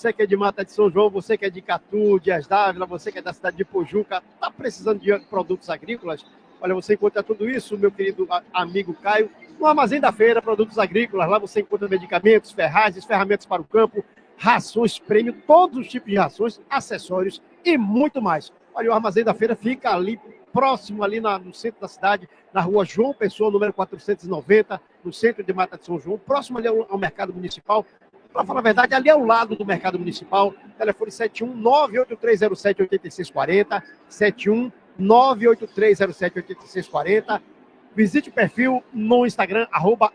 Você que é de Mata de São João, você que é de Catu, Dias Dávila, você que é da cidade de Pojuca, está precisando de produtos agrícolas? Olha, você encontra tudo isso, meu querido amigo Caio, no Armazém da Feira, produtos agrícolas. Lá você encontra medicamentos, ferragens, ferramentas para o campo, rações prêmio, todos os tipos de rações, acessórios e muito mais. Olha, o Armazém da Feira fica ali, próximo ali no centro da cidade, na rua João Pessoa, número 490, no centro de Mata de São João, próximo ali ao mercado municipal. Para falar a verdade, ali ao lado do mercado municipal, telefone 71-98307-8640, 71-98307-8640. Visite o perfil no Instagram,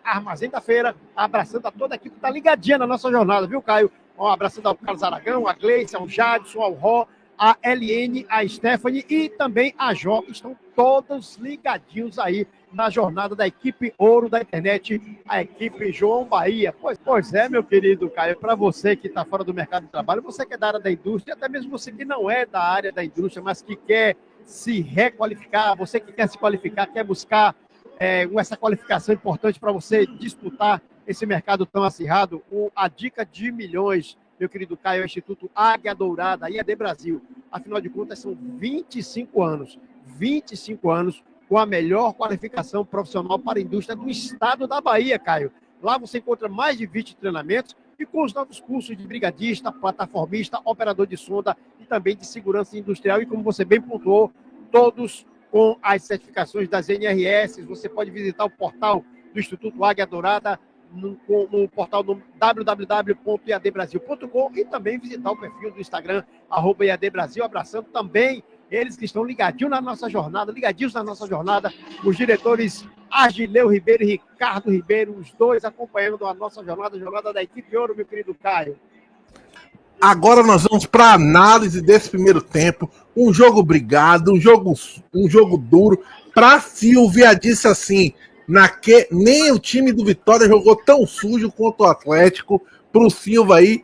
@Armazém da Feira, abraçando a toda a equipe que está ligadinha na nossa jornada, viu, Caio? Abraçando ao Carlos Aragão, a Gleice, ao Jadson, ao Ró, a LN, a Stephanie e também a Jó, estão todos ligadinhos aí na jornada da equipe Ouro da Internet, a equipe João Bahia. Pois é, meu querido Caio, para você que está fora do mercado de trabalho, você que é da área da indústria, até mesmo você que não é da área da indústria, mas que quer se requalificar, você que quer se qualificar, quer buscar essa qualificação importante para você disputar esse mercado tão acirrado, a dica de milhões, meu querido Caio, é o Instituto Águia Dourada, IAD Brasil. Afinal de contas, são 25 anos com a melhor qualificação profissional para a indústria do estado da Bahia, Caio. Lá você encontra mais de 20 treinamentos e com os novos cursos de brigadista, plataformista, operador de sonda e também de segurança industrial. E como você bem pontuou, todos com as certificações das NRS. Você pode visitar o portal do Instituto Águia Dourada no portal no www.iadbrasil.com e também visitar o perfil do Instagram, @IADBrasil, abraçando também eles que estão ligadinhos na nossa jornada, os diretores Agileu Ribeiro e Ricardo Ribeiro, os dois acompanhando a nossa jornada da equipe Ouro, meu querido Caio. Agora nós vamos para a análise desse primeiro tempo, um jogo brigado, um jogo duro. Para Silvia disse assim, nem o time do Vitória jogou tão sujo quanto o Atlético. Para o Silva aí,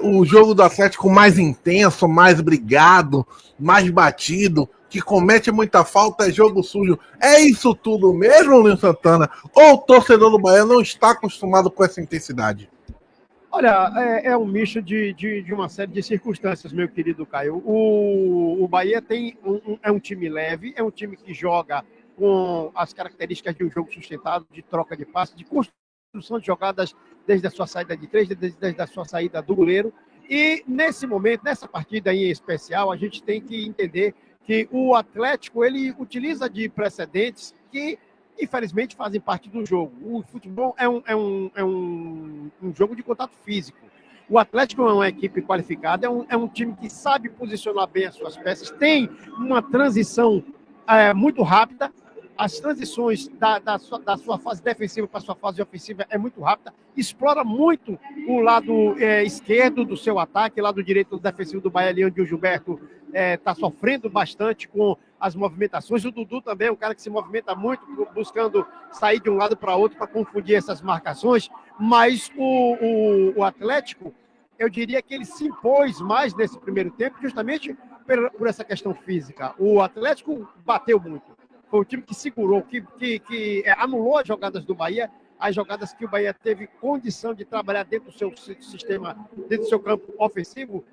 o jogo do Atlético mais intenso, mais brigado, mais batido, que comete muita falta, é jogo sujo. É isso tudo mesmo, Leandro Santana? Ou o torcedor do Bahia não está acostumado com essa intensidade? Olha, é um misto de uma série de circunstâncias, meu querido Caio. O Bahia é um time leve, é um time que joga com as características de um jogo sustentado, de troca de passes, de construção de jogadas desde a sua saída de três, desde a sua saída do goleiro. E nesse momento, nessa partida em especial, a gente tem que entender que o Atlético ele utiliza de precedentes que infelizmente fazem parte do jogo. O futebol é um jogo de contato físico. O Atlético é uma equipe qualificada, é um time que sabe posicionar bem as suas peças, tem uma transição muito rápida. As transições da sua fase defensiva para a sua fase ofensiva é muito rápida, explora muito o lado esquerdo do seu ataque, lado direito defensivo do Bahia, onde o Gilberto está sofrendo bastante com as movimentações. O Dudu também é um cara que se movimenta muito, buscando sair de um lado para outro para confundir essas marcações, mas o Atlético, eu diria que ele se impôs mais nesse primeiro tempo, justamente por essa questão física. O Atlético bateu muito. Foi o time que segurou, que anulou as jogadas do Bahia, as jogadas que o Bahia teve condição de trabalhar dentro do seu sistema, dentro do seu campo ofensivo,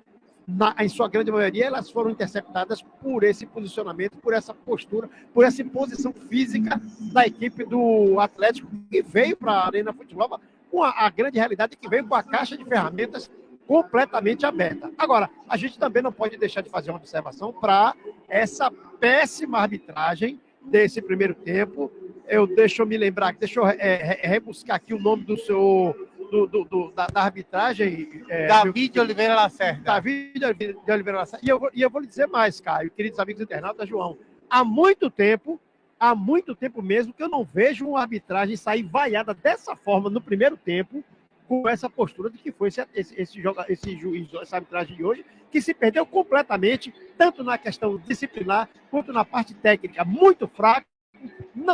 em sua grande maioria, elas foram interceptadas por esse posicionamento, por essa postura, por essa posição física da equipe do Atlético, que veio para a Arena Futebol com a grande realidade que veio com a caixa de ferramentas completamente aberta. Agora, a gente também não pode deixar de fazer uma observação para essa péssima arbitragem desse primeiro tempo. Deixa eu me lembrar, deixa eu rebuscar aqui o nome do seu da arbitragem. Davi de Oliveira Lacerda. Davi de Oliveira Lacerda. E eu vou lhe dizer mais, Caio, queridos amigos internautas, João. Há muito tempo mesmo, que eu não vejo uma arbitragem sair vaiada dessa forma no primeiro tempo, com essa postura de que foi esse juiz, essa arbitragem de hoje, que se perdeu completamente, tanto na questão disciplinar, quanto na parte técnica, muito fraco,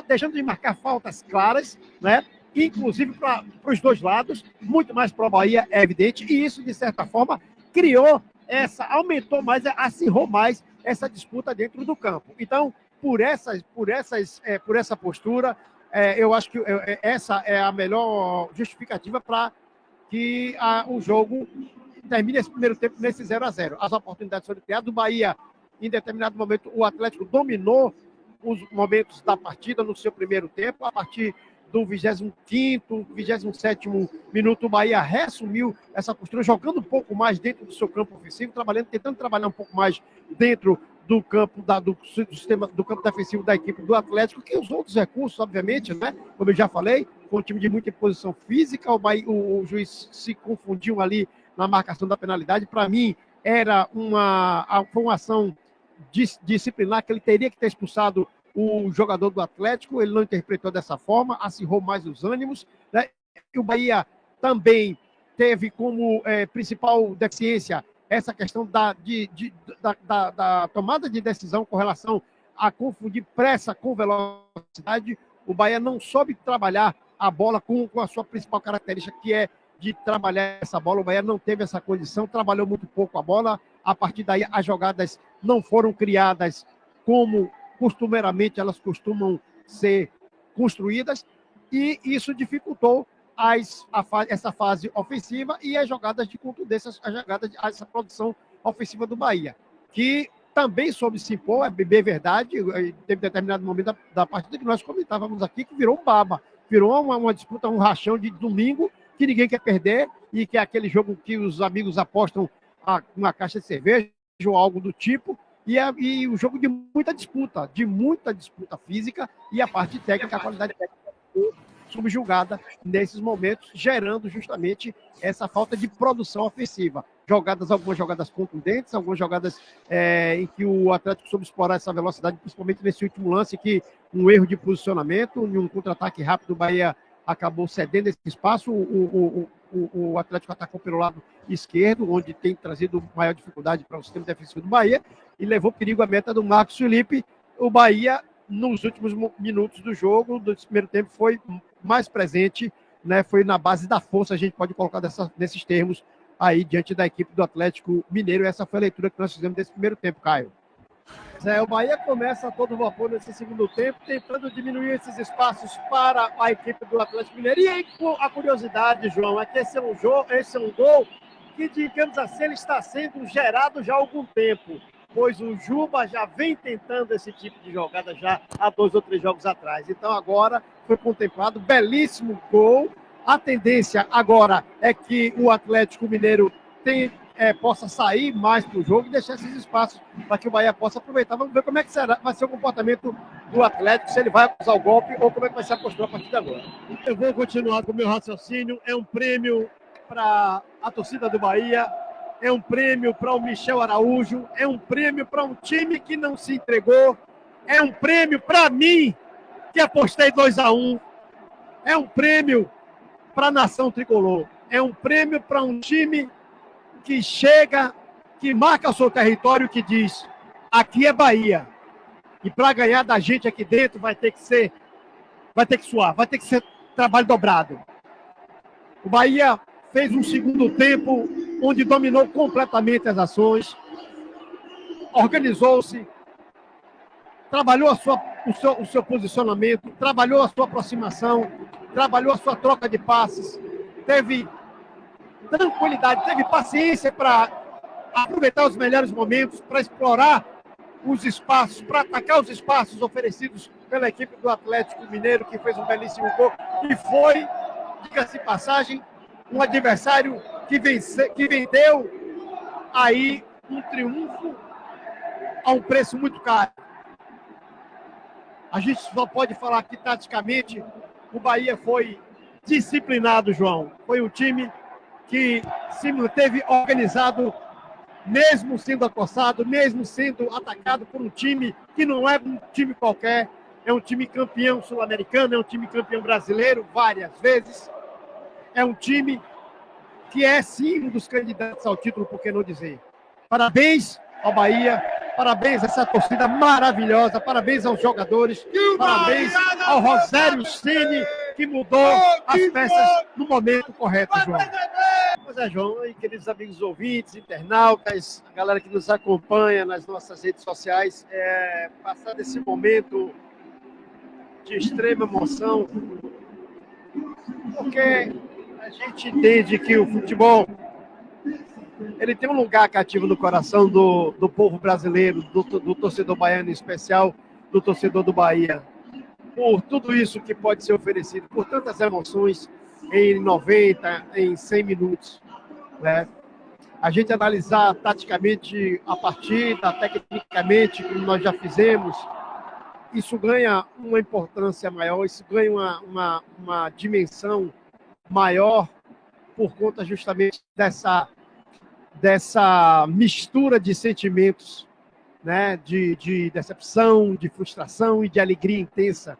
deixando de marcar faltas claras, né? Inclusive para os dois lados, muito mais para o Bahia, é evidente, e isso, de certa forma, aumentou mais, acirrou mais essa disputa dentro do campo. Então, por essa postura, eu acho que essa é a melhor justificativa para que o jogo termina esse primeiro tempo nesse 0-0. As oportunidades foram criadas. O Bahia, em determinado momento, o Atlético dominou os momentos da partida no seu primeiro tempo. A partir do 25º, 27º minuto, o Bahia reassumiu essa postura, jogando um pouco mais dentro do seu campo ofensivo, tentando trabalhar um pouco mais dentro do campo do sistema do campo defensivo da equipe do Atlético, que os outros recursos, obviamente, né? Como eu já falei, foi um time de muita imposição física, o juiz se confundiu ali na marcação da penalidade. Para mim, foi uma ação disciplinar que ele teria que ter expulsado o jogador do Atlético, ele não interpretou dessa forma, acirrou mais os ânimos, né? E o Bahia também teve como principal deficiência essa questão da tomada de decisão com relação a confundir pressa com velocidade. O Bahia não soube trabalhar a bola com a sua principal característica, que é de trabalhar essa bola. O Bahia não teve essa condição, trabalhou muito pouco a bola. A partir daí, as jogadas não foram criadas como costumeiramente elas costumam ser construídas, e isso dificultou essa fase ofensiva e as jogadas de contundência, essa produção ofensiva do Bahia, que também soube se impor, é bem verdade. Teve determinado momento da partida que nós comentávamos aqui que virou um baba, virou uma disputa, um rachão de domingo que ninguém quer perder, e que é aquele jogo que os amigos apostam uma caixa de cerveja ou algo do tipo. E o jogo de muita disputa física, e a parte técnica, a qualidade técnica subjugada nesses momentos, gerando justamente essa falta de produção ofensiva. Algumas jogadas contundentes, algumas jogadas em que o Atlético soube explorar essa velocidade, principalmente nesse último lance, que um erro de posicionamento, em um contra-ataque rápido, o Bahia acabou cedendo esse espaço. O Atlético atacou pelo lado esquerdo, onde tem trazido maior dificuldade para o sistema defensivo do Bahia, e levou perigo à meta do Marcos Felipe. O Bahia, nos últimos minutos do jogo, do primeiro tempo, foi mais presente, né? Foi na base da força, a gente pode colocar nesses termos aí, diante da equipe do Atlético Mineiro. Essa foi a leitura que nós fizemos desse primeiro tempo, Caio. O Bahia começa a todo vapor nesse segundo tempo, tentando diminuir esses espaços para a equipe do Atlético Mineiro. E aí, a curiosidade, João, é que esse é um gol que, digamos assim, ele está sendo gerado já há algum tempo, pois o Juba já vem tentando esse tipo de jogada já há 2 ou 3 jogos atrás. Então agora foi contemplado, belíssimo gol. A tendência agora é que o Atlético Mineiro possa sair mais para o jogo e deixar esses espaços para que o Bahia possa aproveitar. Vamos ver como é que vai ser o comportamento do Atlético, se ele vai usar o golpe ou como é que vai ser a postura a partir de agora. Eu vou continuar com o meu raciocínio. É um prêmio para a torcida do Bahia, é um prêmio para o Michel Araújo, é um prêmio para um time que não se entregou, é um prêmio para mim, que apostei 2-1, é um prêmio para a nação tricolor, é um prêmio para um time que chega, que marca o seu território, que diz: aqui é Bahia. E para ganhar da gente aqui dentro vai ter que suar, vai ter que ser trabalho dobrado. O Bahia fez um segundo tempo onde dominou completamente as ações, organizou-se, trabalhou o seu posicionamento, trabalhou a sua aproximação, trabalhou a sua troca de passes, teve tranquilidade, teve paciência para aproveitar os melhores momentos, para explorar os espaços, para atacar os espaços oferecidos pela equipe do Atlético Mineiro, que fez um belíssimo gol, e foi, diga-se de passagem, um adversário que vendeu aí um triunfo a um preço muito caro. A gente só pode falar que, taticamente, o Bahia foi disciplinado, João. Foi um time que se manteve organizado, mesmo sendo acossado, mesmo sendo atacado por um time que não é um time qualquer, é um time campeão sul-americano, é um time campeão brasileiro várias vezes, é um time que é sim um dos candidatos ao título, por que não dizer. Parabéns ao Bahia, parabéns a essa torcida maravilhosa, parabéns aos jogadores, parabéns ao Rogério Ceni, que mudou as peças no momento correto, João. Pois é, João, e queridos amigos ouvintes, internautas, a galera que nos acompanha nas nossas redes sociais, passar desse momento de extrema emoção, porque a gente entende que o futebol ele tem um lugar cativo no coração do povo brasileiro, do torcedor baiano em especial, do torcedor do Bahia. Por tudo isso que pode ser oferecido, por tantas emoções em 90, em 100 minutos, né? A gente analisar taticamente a partida, tecnicamente, como nós já fizemos, isso ganha uma importância maior, isso ganha uma dimensão maior por conta justamente dessa mistura de sentimentos, né? De decepção, de frustração e de alegria intensa,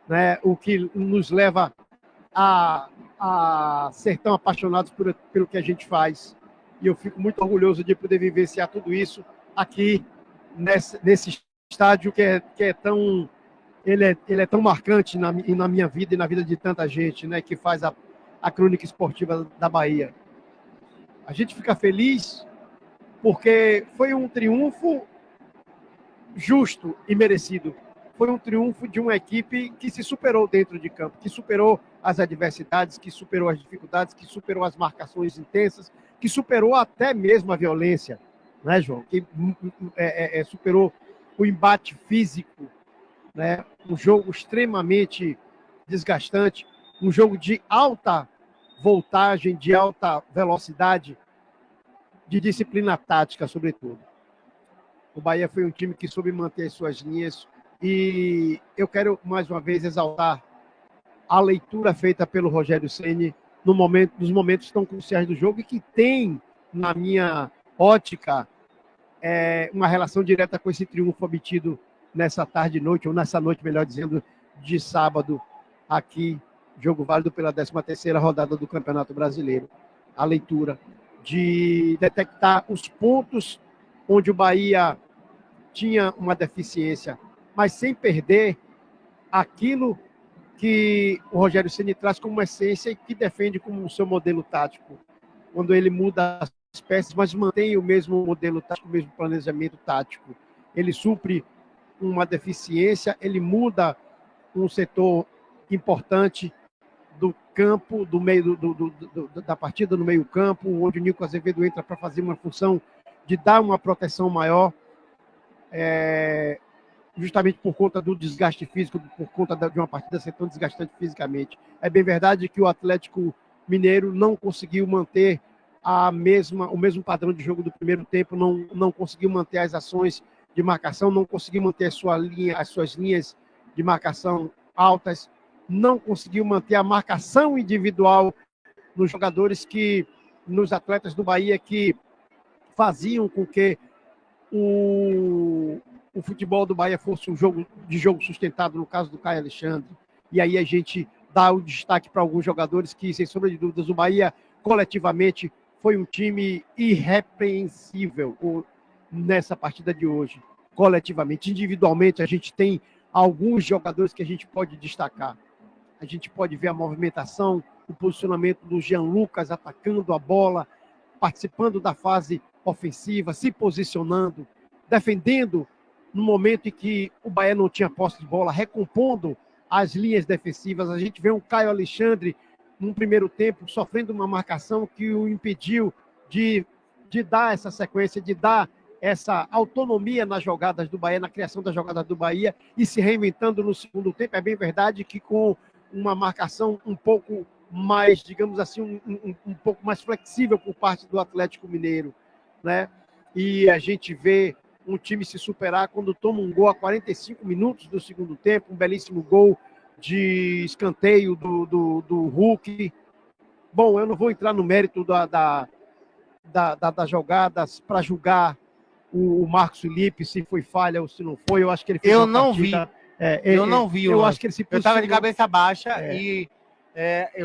né? O que nos leva a ser tão apaixonados pelo que a gente faz. E eu fico muito orgulhoso de poder vivenciar tudo isso aqui nesse estádio que é tão... Ele é tão marcante na minha vida e na vida de tanta gente, né, que faz a crônica esportiva da Bahia. A gente fica feliz porque foi um triunfo justo e merecido. Foi um triunfo de uma equipe que se superou dentro de campo, que superou as adversidades, que superou as dificuldades, que superou as marcações intensas, que superou até mesmo a violência, né, João? Que superou o embate físico, né? Um jogo extremamente desgastante, um jogo de alta voltagem, de alta velocidade, de disciplina tática, sobretudo. O Bahia foi um time que soube manter as suas linhas e eu quero, mais uma vez, exaltar a leitura feita pelo Rogério Ceni nos momentos tão cruciais do jogo e que tem, na minha ótica, uma relação direta com esse triunfo obtido nessa tarde e noite, ou nessa noite, melhor dizendo, de sábado, aqui, jogo válido pela 13ª rodada do Campeonato Brasileiro. A leitura de detectar os pontos onde o Bahia tinha uma deficiência, mas sem perder aquilo que o Rogério Ceni traz como essência e que defende como o seu modelo tático. Quando ele muda as peças, mas mantém o mesmo modelo tático, o mesmo planejamento tático. Ele supre uma deficiência, ele muda um setor importante do campo, do meio da partida no meio campo, onde o Nico Azevedo entra para fazer uma função de dar uma proteção maior, justamente por conta do desgaste físico, por conta de uma partida ser tão desgastante fisicamente. É bem verdade que o Atlético Mineiro não conseguiu manter o mesmo padrão de jogo do primeiro tempo, não conseguiu manter as ações de marcação, não conseguiu manter as suas linhas de marcação altas, não conseguiu manter a marcação individual nos nos atletas do Bahia que faziam com que o futebol do Bahia fosse um jogo sustentado, no caso do Caio Alexandre. E aí a gente dá o destaque para alguns jogadores que, sem sombra de dúvidas, o Bahia coletivamente foi um time irrepreensível nessa partida de hoje, coletivamente. Individualmente, a gente tem alguns jogadores que a gente pode destacar. A gente pode ver a movimentação, o posicionamento do Jean Lucas atacando a bola, participando da fase ofensiva, se posicionando, defendendo no momento em que o Bahia não tinha posse de bola, recompondo as linhas defensivas. A gente vê um Caio Alexandre, num primeiro tempo, sofrendo uma marcação que o impediu de dar essa sequência, de dar essa autonomia nas jogadas do Bahia, na criação das jogadas do Bahia, e se reinventando no segundo tempo. É bem verdade que com uma marcação um pouco mais, digamos assim, um pouco mais flexível por parte do Atlético Mineiro, né? E a gente vê um time se superar quando toma um gol a 45 minutos do segundo tempo, um belíssimo gol de escanteio do Hulk. Bom, eu não vou entrar no mérito das jogadas para julgar o Marcos Felipe, se foi falha ou se não foi. Eu acho que ele fez eu não vi. Eu não vi. Eu acho que ele se posicionou. Eu estava de cabeça baixa e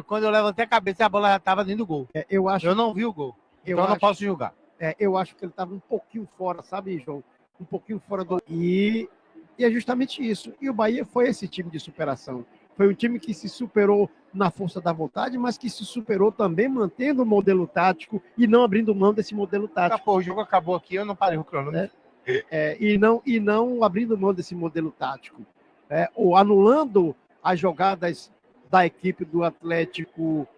quando eu levantei a cabeça, a bola já estava dentro do gol. Eu não vi o gol. Então eu não posso julgar. Eu acho que ele estava um pouquinho fora, sabe, João? Um pouquinho fora do... E é justamente isso. E o Bahia foi esse time de superação. Foi um time que se superou na força da vontade, mas que se superou também mantendo o modelo tático e não abrindo mão desse modelo tático. O jogo acabou aqui, eu não parei o cronômetro. E não abrindo mão desse modelo tático. Ou anulando as jogadas da equipe do Atlético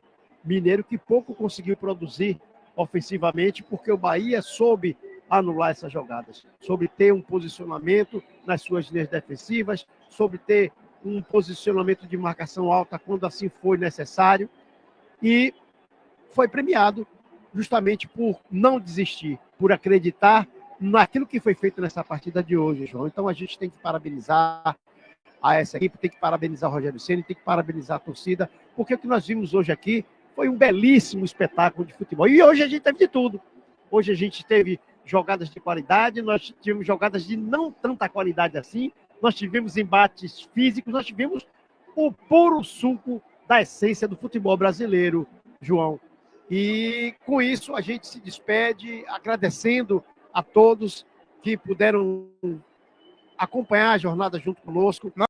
Mineiro, que pouco conseguiu produzir ofensivamente, porque o Bahia soube anular essas jogadas, soube ter um posicionamento nas suas linhas defensivas, soube ter um posicionamento de marcação alta quando assim foi necessário, e foi premiado justamente por não desistir, por acreditar naquilo que foi feito nessa partida de hoje, João. Então a gente tem que parabenizar a essa equipe, tem que parabenizar o Rogério Ceni, tem que parabenizar a torcida, porque o que nós vimos hoje aqui foi um belíssimo espetáculo de futebol. E hoje a gente teve de tudo. Hoje a gente teve jogadas de qualidade, nós tivemos jogadas de não tanta qualidade assim, nós tivemos embates físicos, nós tivemos o puro suco da essência do futebol brasileiro, João. E com isso a gente se despede, agradecendo a todos que puderam acompanhar a jornada junto conosco.